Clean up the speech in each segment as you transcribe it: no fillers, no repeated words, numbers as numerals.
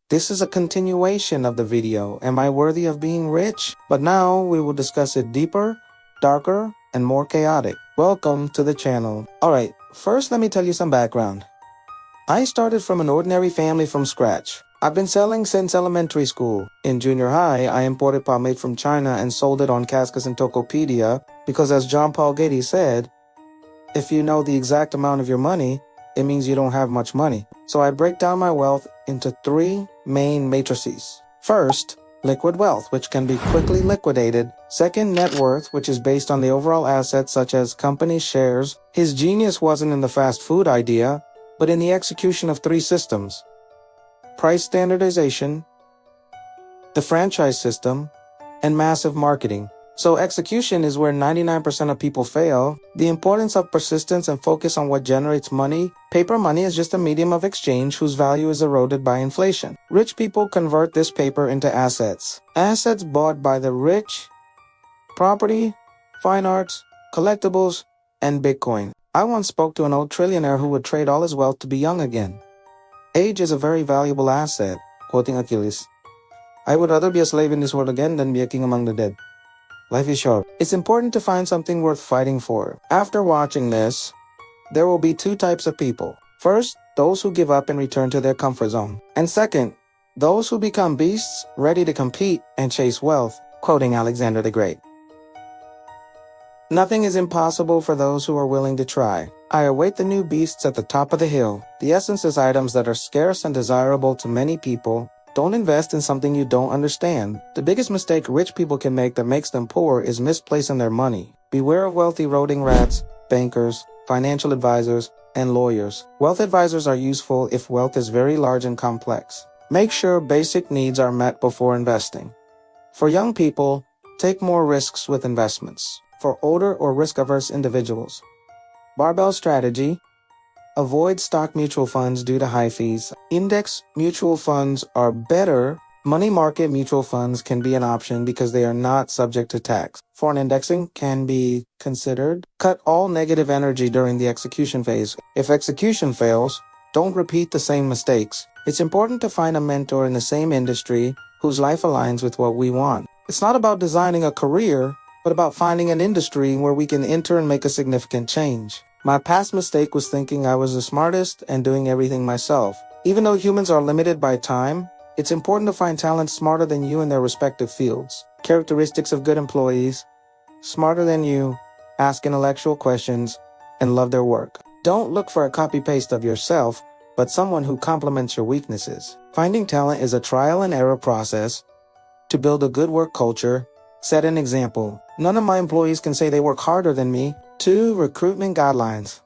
This is a continuation of the video, Am I Worthy of Being Rich? But now we will discuss it deeper, darker, and more chaotic. Welcome to the channel. Alright, first let me tell you some background. I started from an ordinary family from scratch. I've been selling since elementary school. In junior high, I imported pomade from China and sold it on Cascas and Tokopedia because, as John Paul Getty said, if you know the exact amount of your money, it means you don't have much money. So I break down my wealth into three main matrices. First, liquid wealth, which can be quickly liquidated. Second, net worth, which is based on the overall assets such as company shares. His genius wasn't in the fast food idea, but in the execution of three systems: price standardization, the franchise system, and massive marketing. So execution is where 99% of people fail. The importance of persistence and focus on what generates money. Paper money is just a medium of exchange whose value is eroded by inflation. Rich people convert this paper into assets. Assets bought by the rich: property, fine arts, collectibles, and Bitcoin. I once spoke to an old trillionaire who would trade all his wealth to be young again. Age is a very valuable asset, quoting Achilles. I would rather be a slave in this world again than be a king among the dead. Life is short. It's important to find something worth fighting for. After watching this, there will be two types of people. First, those who give up and return to their comfort zone. And second, those who become beasts ready to compete and chase wealth, quoting Alexander the Great. Nothing is impossible for those who are willing to try. I await the new beasts at the top of the hill. The essence is items that are scarce and desirable to many people. Don't invest in something you don't understand. The biggest mistake rich people can make that makes them poor is misplacing their money. Beware of wealth eroding rats, bankers, financial advisors, and lawyers. Wealth advisors are useful if wealth is very large and complex. Make sure basic needs are met before investing. For young people, take more risks with investments. For older or risk-averse individuals, barbell strategy. Avoid stock mutual funds due to high fees. Index mutual funds are better. Money market mutual funds can be an option because they are not subject to tax. Foreign indexing can be considered. Cut all negative energy during the execution phase. If execution fails, don't repeat the same mistakes. It's important to find a mentor in the same industry whose life aligns with what we want. It's not about designing a career, but about finding an industry where we can enter and make a significant change. My past mistake was thinking I was the smartest and doing everything myself. Even though humans are limited by time, it's important to find talent smarter than you in their respective fields. Characteristics of good employees: smarter than you, ask intellectual questions, and love their work. Don't look for a copy-paste of yourself, but someone who complements your weaknesses. Finding talent is a trial and error process. To build a good work culture, set an example. None of my employees can say they work harder than me. 2. Recruitment guidelines.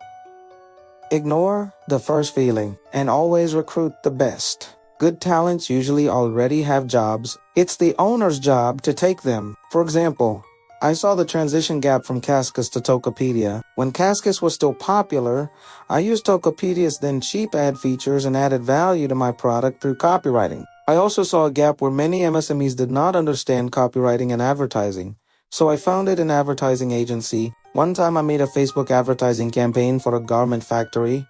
Ignore the first feeling and always recruit the best. Good talents usually already have jobs. It's the owner's job to take them. For example, I saw the transition gap from Cascas to Tokopedia. When Cascas was still popular, I used Tokopedia's then cheap ad features and added value to my product through copywriting. I also saw a gap where many MSMEs did not understand copywriting and advertising. So I founded an advertising agency. One time I made a Facebook advertising campaign for a garment factory,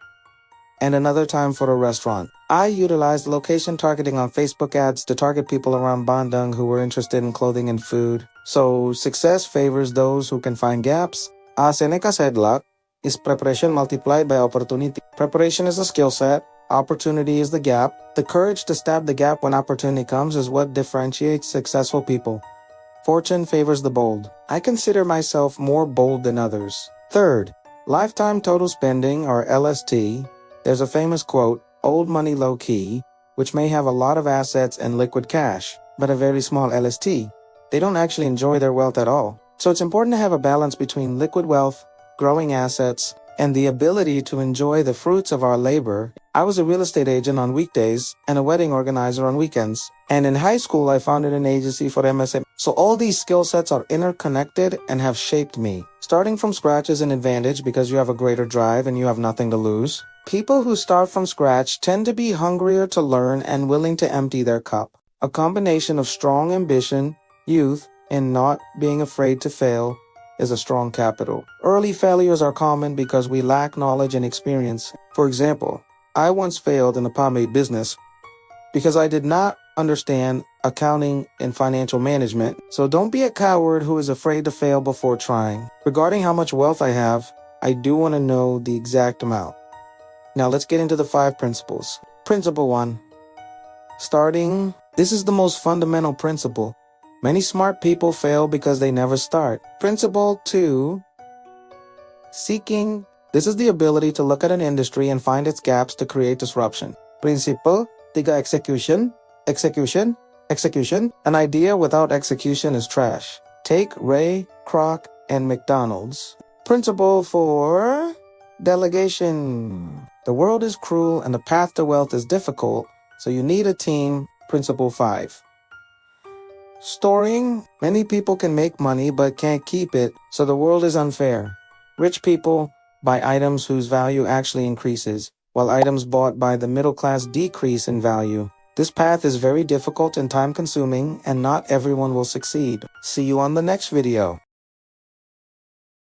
and another time for a restaurant. I utilized location targeting on Facebook ads to target people around Bandung who were interested in clothing and food. So success favors those who can find gaps. Seneca said luck is preparation multiplied by opportunity. Preparation is a skill set. Opportunity is the gap. The courage to stab the gap when opportunity comes is what differentiates successful people. Fortune favors the bold. I consider myself more bold than others. Third, lifetime total spending, or LST. There's a famous quote, old money low key, which may have a lot of assets and liquid cash, but a very small LST. They don't actually enjoy their wealth at all. So it's important to have a balance between liquid wealth, growing assets, and the ability to enjoy the fruits of our labor. I was a real estate agent on weekdays and a wedding organizer on weekends. And in high school, I founded an agency for MSM. So all these skill sets are interconnected and have shaped me. Starting from scratch is an advantage because you have a greater drive and you have nothing to lose. People who start from scratch tend to be hungrier to learn and willing to empty their cup. A combination of strong ambition, youth, and not being afraid to fail is a strong capital. Early failures are common because we lack knowledge and experience. For example, I once failed in the pomade business because I did not understand accounting and financial management. So don't be a coward who is afraid to fail before trying. Regarding how much wealth I have, I do want to know the exact amount. Now let's get into the 5 principles. Principle 1. Starting. This is the most fundamental principle. Many smart people fail because they never start. Principle 2. Seeking. This is the ability to look at an industry and find its gaps to create disruption. Principle 3. Execution. Execution. An idea without execution is trash. Take Ray, Kroc, and McDonald's. Principle 4. Delegation. The world is cruel and the path to wealth is difficult, so you need a team. Principle 5. Storing. Many people can make money but can't keep it, so the world is unfair. Rich people buy items whose value actually increases, while items bought by the middle class decrease in value. This path is very difficult and time-consuming, and not everyone will succeed. See you on the next video.